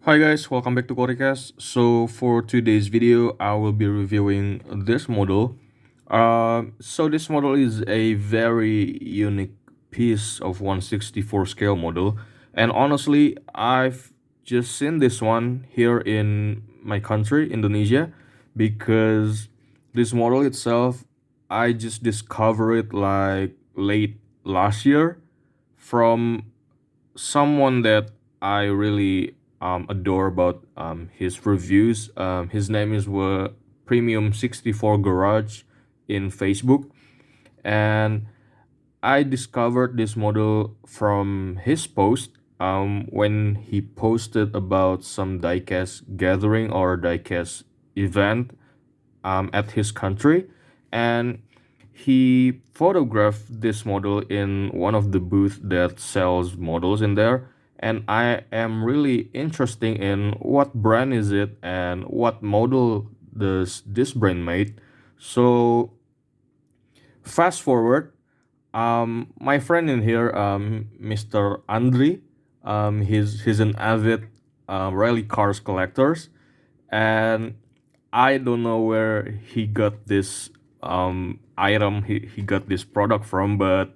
Hi guys, welcome back to Kodicast. So for today's video, I will be reviewing this model. So this model is a very unique piece of 164 scale model, and honestly, I've just seen this one here in my country, Indonesia, because this model itself, I just discovered it like late last year from someone that I really adore about his reviews. His name is Premium 64 Garage in Facebook, and I discovered this model from his post when he posted about some diecast gathering or diecast event at his country, and he photographed this model in one of the booths that sells models in there. And I am really interested in what brand is it and what model does this brand made. So fast forward, my friend in here, Mr. Andri, he's an avid rally cars collectors, and I don't know where he got this item, he got this product from, but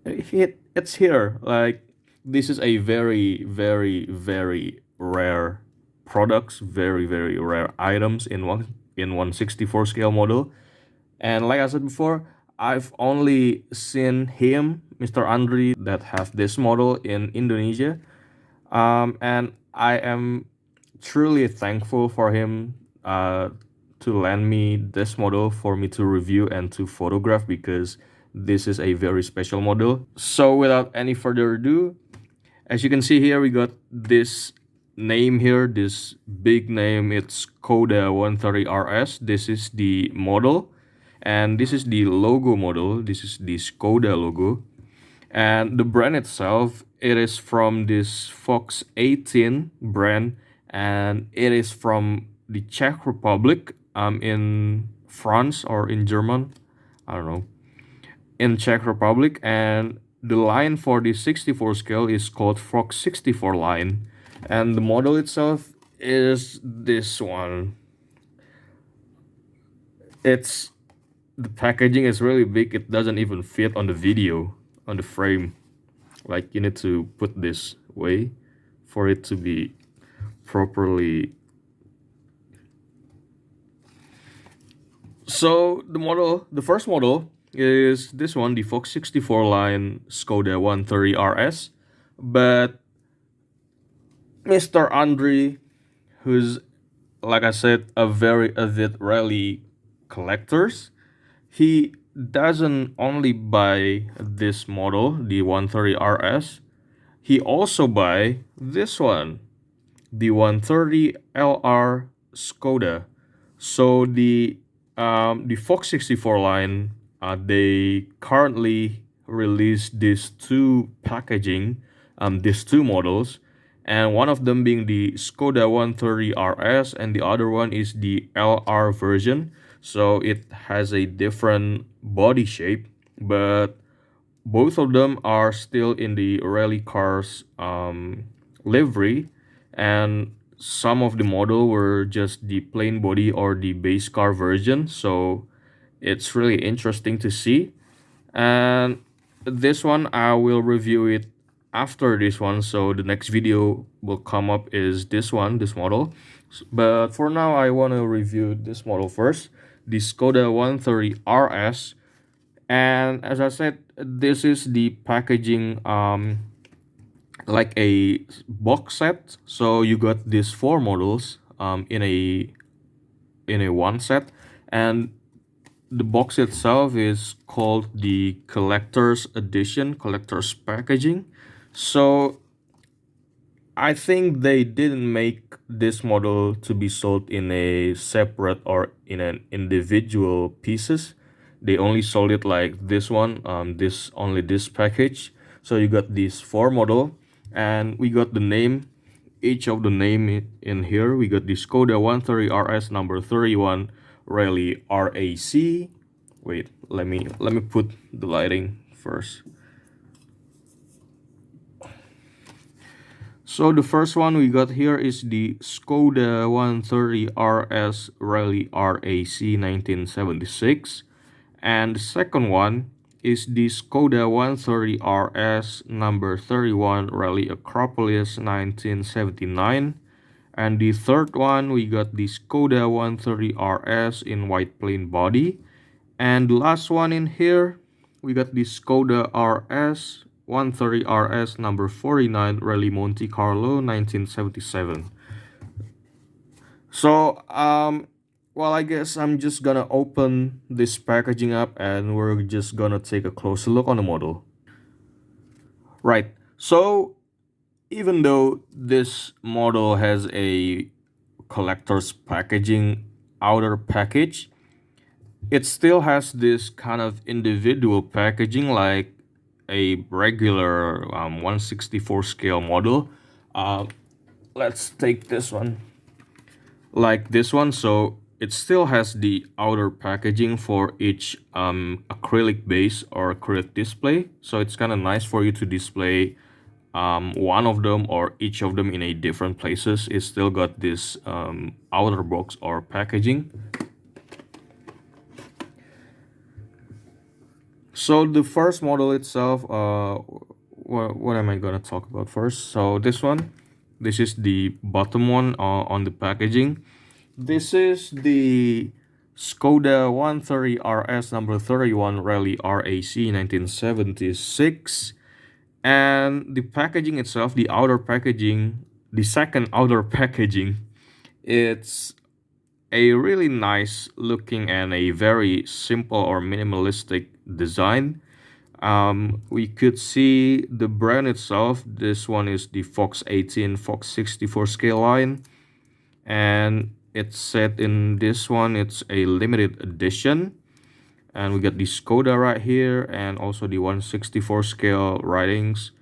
it's here. Like, this is a very, very, very rare products, very, very rare items in 164 scale model. And like I said before, I've only seen him, Mr. Andri, that have this model in Indonesia. And I am truly thankful for him to lend me this model for me to review and to photograph, because this is a very special model. So without any further ado, as you can see here, we got this name here, this big name. It's Skoda 130 RS. This is the model, and this is the logo model. This is the Skoda logo. And the brand itself, it is from this FOX18 brand, and it is from the Czech Republic, in France or in German, I don't know, in Czech Republic. And the line for the 64 scale is called FOX64 line, and the model itself is this one. It's The packaging is really big. It doesn't even fit on the video, on the frame. Like, you need to put this way for it to be properly. So the first model is this one, the FOX64 line Skoda 130 RS. But Mr. Andre, who's, like I said, a very avid rally collectors, he doesn't only buy this model, the 130 RS, he also buy this one, the 130 LR Skoda. So the Fox 64 line, they currently release these two packaging, these two models, and one of them being the Skoda 130 RS, and the other one is the LR version. So it has a different body shape, but both of them are still in the rally cars livery, and some of the model were just the plain body or the base car version. So it's really interesting to see. And this one, I will review it after this one. So the next video will come up is this one, this model. But for now, I want to review this model first, the Skoda 130 RS. And as I said, this is the packaging, like a box set. So you got these four models in a one set, and the box itself is called the collector's edition, collector's packaging. So I think they didn't make this model to be sold in a separate or in an individual pieces. They only sold it like this one, this package. So you got these four model, and we got the name, each of the name in here. We got the Skoda 130 RS number 31 Rally RAC. Wait, let me put the lighting first. So the first one we got here is the Skoda 130 RS Rally RAC 1976. And the second one is the Skoda 130 RS number 31 Rally Acropolis 1979. And the third one, we got the Skoda 130 RS in white plain body. And the last one in here, we got the Skoda RS 130 RS number 49 Rally Monte Carlo 1977. So, well, I guess I'm just gonna open this packaging up and we're just gonna take a closer look on the model. Right. So, even though this model has a collector's packaging outer package, it still has this kind of individual packaging like a regular 164 scale model. Uh, let's take this one. Like this one, so it still has the outer packaging for each acrylic base or acrylic display, so it's kind of nice for you to display one of them or each of them in a different places. It's still got this outer box or packaging. So the first model itself, what am I gonna talk about first? So this is the bottom one on the packaging. This is the Skoda 130 RS number 31 Rally RAC 1976. And the packaging itself, the outer packaging, the second outer packaging, it's a really nice looking and a very simple or minimalistic design. We could see the brand itself. This one is the FOX18 FOX64 scale line, and it's said in this one it's a limited edition. And we got the Skoda right here and also the 164 scale writings.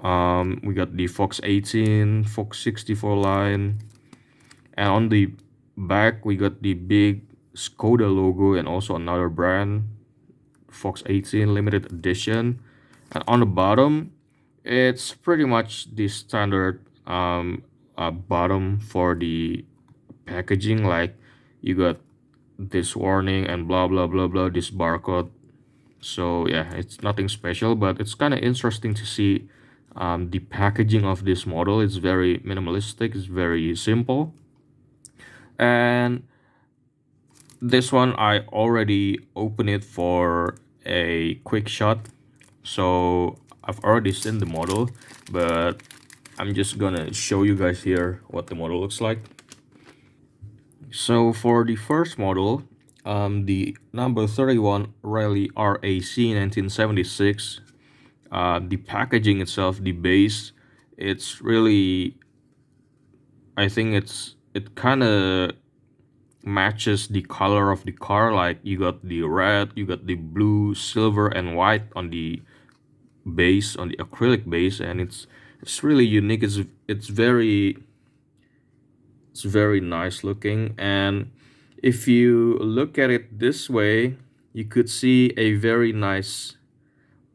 We got the FOX18 FOX64 line, and on the back we got the big Skoda logo and also another brand, FOX18 limited edition. And on the bottom, it's pretty much the standard bottom for the packaging. Like you got this warning and blah blah blah blah, this barcode. So yeah, it's nothing special, but it's kind of interesting to see the packaging of this model. It's very minimalistic, it's very simple. And this one I already opened it for a quick shot, so I've already seen the model, but I'm just gonna show you guys here what the model looks like. So for the first model, the number 31 Rally RAC 1976, the packaging itself, the base, it's really, I think it kind of matches the color of the car. Like you got the red, you got the blue, silver and white on the base, on the acrylic base, and it's really unique. It's very nice looking. And if you look at it this way, you could see a very nice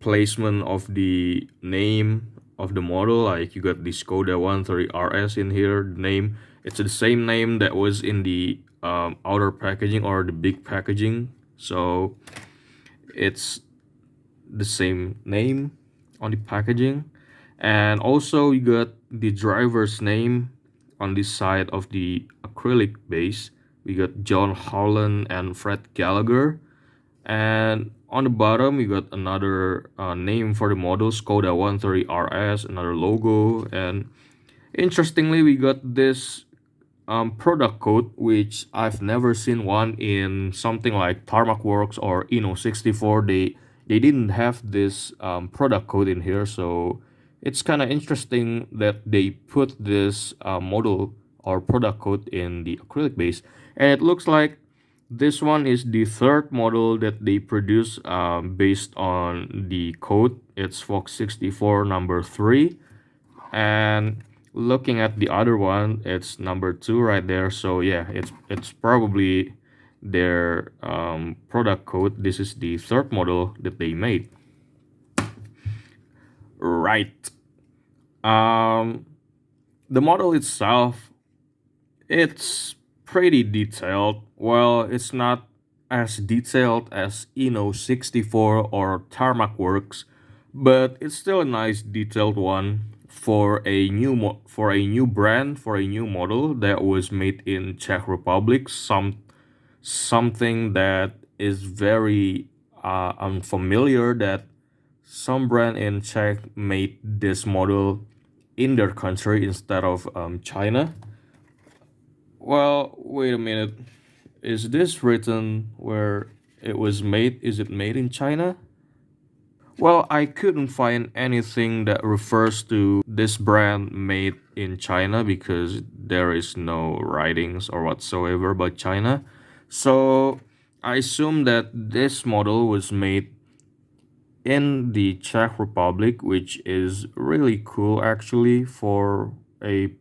placement of the name of the model. Like you got the Skoda 130 RS in here, the name, it's the same name that was in the outer packaging or the big packaging, so it's the same name on the packaging. And also you got the driver's name on this side of the acrylic base. We got John Holland and Fred Gallagher. And on the bottom you got another name for the model, Skoda 130 RS, another logo. And interestingly, we got this product code, which I've never seen one in something like Tarmac Works or Inno64. They didn't have this product code in here, so it's kind of interesting that they put this model or product code in the acrylic base. And it looks like this one is the third model that they produce based on the code. It's FOX64 number 3. And looking at the other one, it's number 2 right there. So yeah, it's probably their product code. This is the third model that they made. Right. Um, the model itself, it's pretty detailed. Well, it's not as detailed as Eno 64 or Tarmac Works, but it's still a nice detailed one for a for a new brand, for a new model that was made in Czech Republic. Something that is very unfamiliar, that some brand in Czech made this model in their country instead of China. Well, wait a minute. Is this written where it was made? Is it made in China? Well, I couldn't find anything that refers to this brand made in China because there is no writings or whatsoever about China. So I assume that this model was made in the Czech Republic, which is really cool actually for a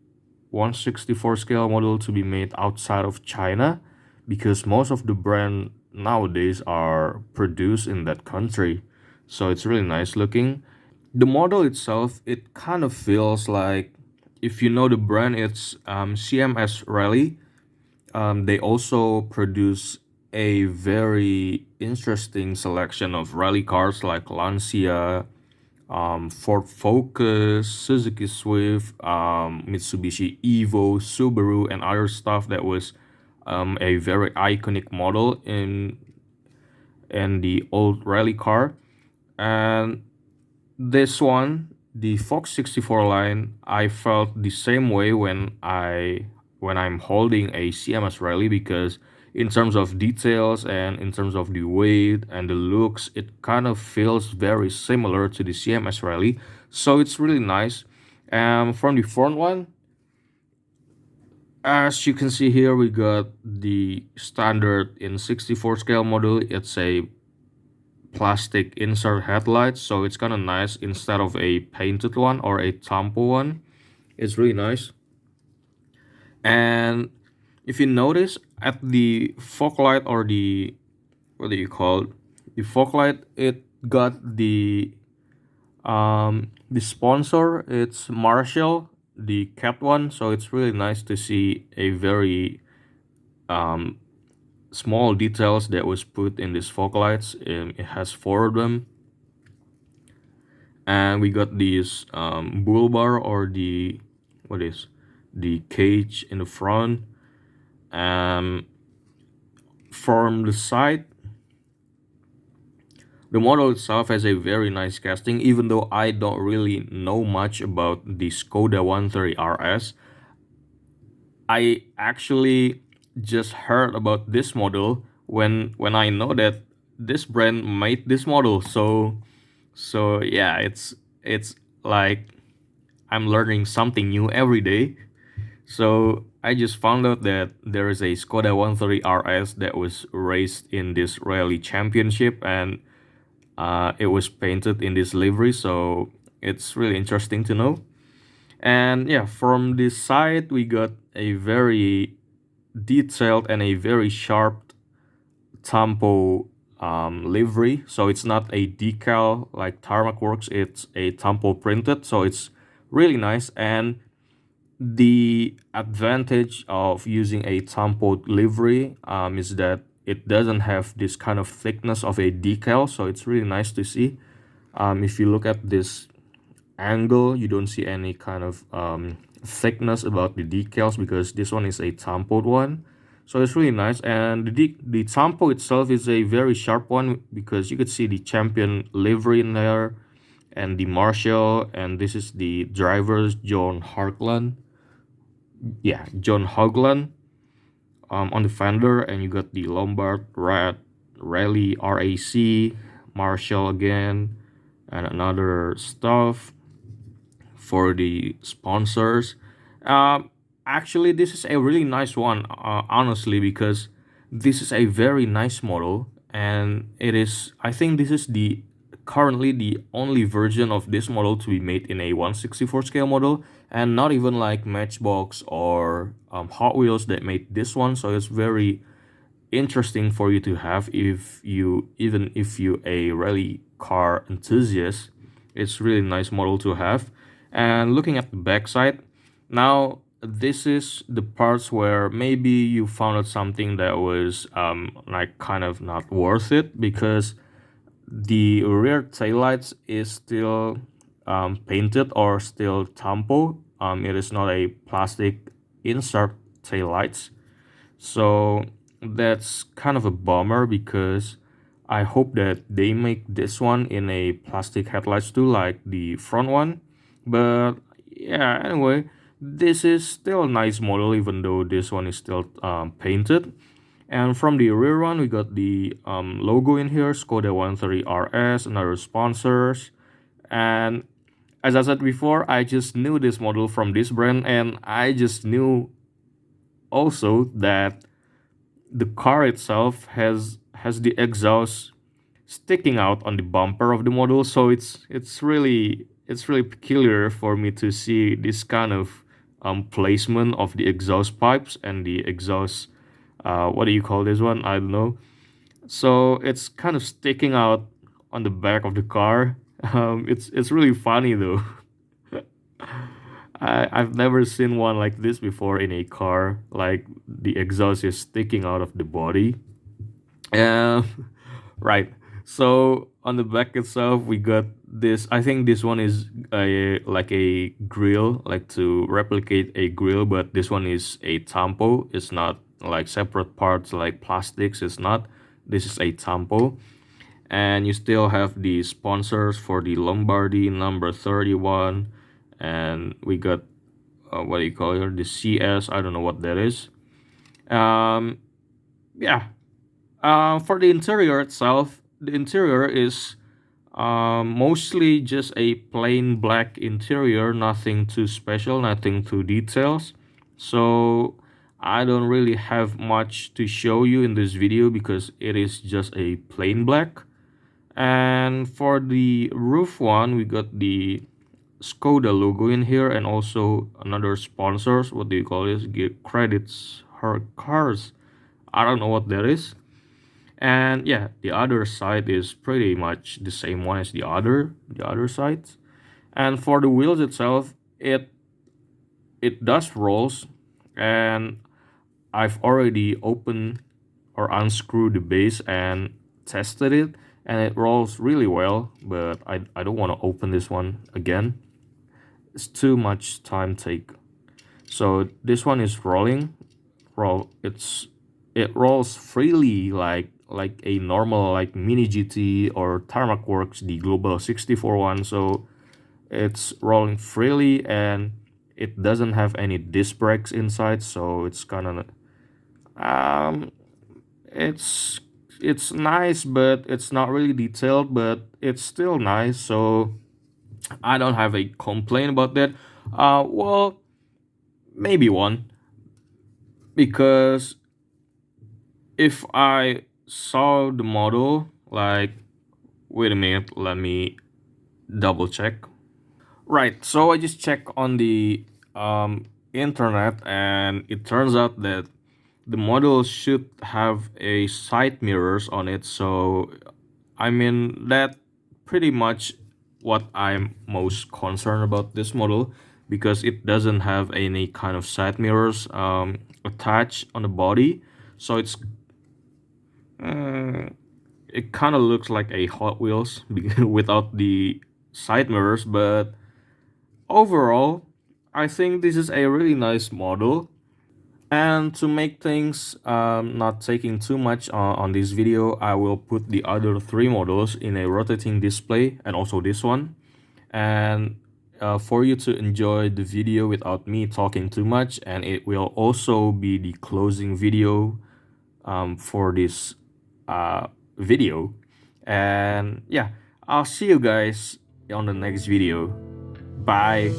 164 scale model to be made outside of China, because most of the brand nowadays are produced in that country. So it's really nice looking. The model itself, it kind of feels like, if you know the brand, it's CMS Rally. They also produce a very interesting selection of rally cars like Lancia, Ford Focus, Suzuki Swift, Mitsubishi Evo, Subaru, and other stuff that was a very iconic model in the old rally car. And this one, the FOX64 line, I felt the same way when I'm holding a CMS Rally, because in terms of details and in terms of the weight and the looks, it kind of feels very similar to the CMS Rally. So it's really nice. From the front one, as you can see here, we got the standard in 64 scale model. It's a plastic insert headlight, so it's kind of nice instead of a painted one or a tampo one. It's really nice. And if you notice at the fog light, or the, what do you call it, the fog light, it got the sponsor, it's Marshall, the cat one. So it's really nice to see a very um small details that was put in these fog lights. It has four of them. And we got this bull bar, or the, what is, the cage in the front. um from the side, the model itself has a very nice casting, even though I don't really know much about the Skoda 130 RS. I actually just heard about this model when I know that this brand made this model. So yeah, it's like I'm learning something new every day. So I just found out that there is a Skoda 130 RS that was raced in this rally championship, and it was painted in this livery. So it's really interesting to know. And yeah, from this side, we got a very detailed and a very sharp Tampo livery. So it's not a decal like Tarmac Works, it's a Tampo printed. So it's really nice. And the advantage of using a Tampo livery is that it doesn't have this kind of thickness of a decal. So it's really nice to see. If you look at this angle, you don't see any kind of thickness about the decals, because this one is a tampoed one. So it's really nice. And the tampo itself is a very sharp one, because you could see the champion livery in there, and the Marshall, and this is the driver's John Harkland. Yeah, John Hogland on the fender. And you got the Lombard Rat Rally RAC Marshall again, and another stuff for the sponsors. Actually, this is a really nice one, honestly, because this is a very nice model, and it is, I think this is the currently the only version of this model to be made in a 164 scale model, and not even like Matchbox or Hot Wheels that made this one. So it's very interesting for you to have, if you, even if you a rally car enthusiast. It's really nice model to have. And looking at the back side, now this is the parts where maybe you found out something that was like kind of not worth it, because the rear taillights is still painted or still tampo. It is not a plastic insert taillights. So that's kind of a bummer, because I hope that they make this one in a plastic headlights too, like the front one. But yeah, anyway, this is still a nice model, even though this one is still painted. And from the rear one, we got the logo in here, Skoda 130RS, and other sponsors. And as I said before, I just knew this model from this brand, and I just knew also that the car itself has the exhaust sticking out on the bumper of the model. So it's really peculiar for me to see this kind of placement of the exhaust pipes and the exhaust, what do you call this one, I don't know. So it's kind of sticking out on the back of the car. It's really funny though. I've never seen one like this before in a car, like the exhaust is sticking out of the body. Right. So on the back itself, we got this. I think this one is a like a grill, like to replicate a grill, but this one is a tampo. It's not like separate parts like plastics. It's not. This is a tampo, and you still have the sponsors for the Lombardy number 31, and we got what do you call it? The CS. I don't know what that is. Um, yeah, for the interior itself, the interior is mostly just a plain black interior, nothing too special, nothing too details. So I don't really have much to show you in this video because it is just a plain black. And for the roof one, we got the Skoda logo in here, and also another sponsors. What do you call this? Give credits her cars. I don't know what that is. And yeah, the other side is pretty much the same one as the other sides. And for the wheels itself, it does rolls, and I've already opened or unscrewed the base and tested it, and it rolls really well. But I don't want to open this one again. It's too much time take. So this one is it rolls freely, like a normal like Mini GT or Tarmac Works, the Global 64 one. So it's rolling freely, and it doesn't have any disc brakes inside, so it's kind of um it's it's nice, but it's not really detailed, but it's still nice. So I don't have a complaint about that. Well, maybe one, because if I saw the model, like, wait a minute, let me double check. Right, so I just checked on the internet, and it turns out that the model should have a side mirrors on it. So I mean, that pretty much what I'm most concerned about this model, because it doesn't have any kind of side mirrors attached on the body. So uh, it kind of looks like a Hot Wheels without the side mirrors. But overall, I think this is a really nice model. And to make things not taking too much on this video, I will put the other three models in a rotating display, and also this one. And for you to enjoy the video without me talking too much, and it will also be the closing video for this video. And yeah, I'll see you guys on the next video. Bye.